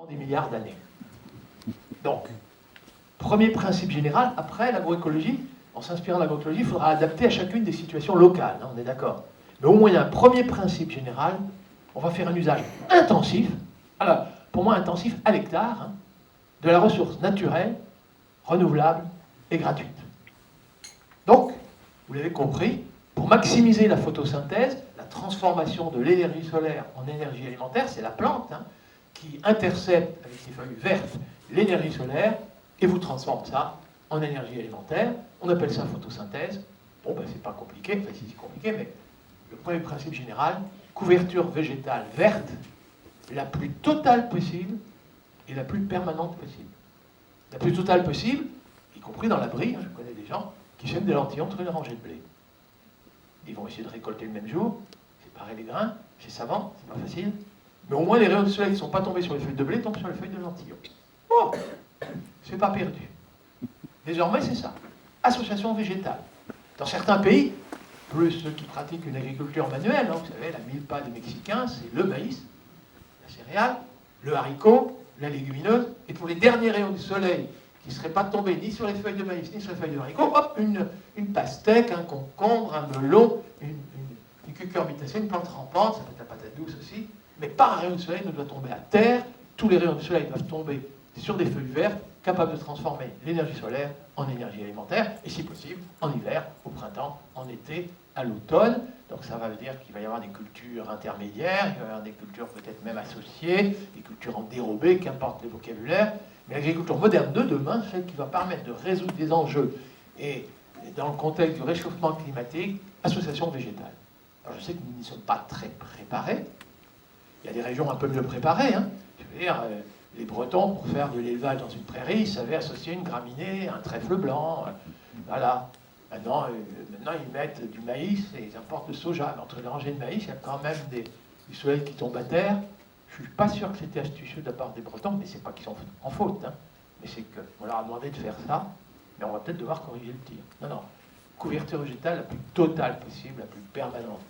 des milliards d'années. Donc, premier principe général, après l'agroécologie, en s'inspirant de l'agroécologie, il faudra adapter à chacune des situations locales, hein, on est d'accord. Mais au moins, il y a un premier principe général, on va faire un usage intensif, alors, pour moi intensif à l'hectare, hein, de la ressource naturelle, renouvelable et gratuite. Donc, vous l'avez compris, pour maximiser la photosynthèse, la transformation de l'énergie solaire en énergie alimentaire, c'est la plante hein, qui intercepte avec ses feuilles vertes l'énergie solaire et vous transforme ça en énergie alimentaire. On appelle ça photosynthèse. Bon, ben, c'est pas compliqué, enfin, si c'est compliqué, mais le premier principe général, couverture végétale verte, la plus totale possible et la plus permanente possible. La plus totale possible, y compris dans l'abri, hein, je connais des gens qui sèment des lentilles entre une rangée de blé. Ils vont essayer de récolter le même jour, séparer les grains, c'est savant, c'est pas facile, mais au moins les rayons de soleil ne sont pas tombés sur les feuilles de blé, tombent sur les feuilles de lentilles. Oh, c'est pas perdu. Désormais, c'est ça. Association végétale. Dans certains pays, plus ceux qui pratiquent une agriculture manuelle, hein, vous savez, la milpa des Mexicains, c'est le maïs, la céréale, le haricot, la légumineuse, et pour les derniers rayons du soleil qui ne seraient pas tombés ni sur les feuilles de maïs, ni sur les feuilles de haricot, hop, une pastèque, un concombre, un melon, une cucurbitacée, une plante rampante, ça peut être la patate douce aussi, mais pas un rayon de soleil ne doit tomber à terre, tous les rayons de soleil doivent tomber sur des feuilles vertes, capables de transformer l'énergie solaire en énergie alimentaire, et si possible, en hiver, au printemps, en été, à l'automne. Donc ça veut dire qu'il va y avoir des cultures intermédiaires, il va y avoir des cultures peut-être même associées, des cultures en dérobé, qu'importe le vocabulaire. Mais l'agriculture moderne de demain, celle qui va permettre de résoudre des enjeux, et dans le contexte du réchauffement climatique, association végétale. Alors je sais que nous n'y sommes pas très préparés. Il y a des régions un peu mieux préparées. Hein. Je veux dire, les Bretons, pour faire de l'élevage dans une prairie, ils savaient associer une graminée, un trèfle blanc. Voilà. Maintenant, ils mettent du maïs et ils importent le soja. Mais entre les rangées de maïs, il y a quand même du soleil qui tombe à terre. Je ne suis pas sûr que c'était astucieux de la part des Bretons, mais c'est pas qu'ils sont en faute. Hein. Mais c'est qu'on leur a demandé de faire ça, mais on va peut-être devoir corriger le tir. Non, non. Couverture végétale la plus totale possible, la plus permanente.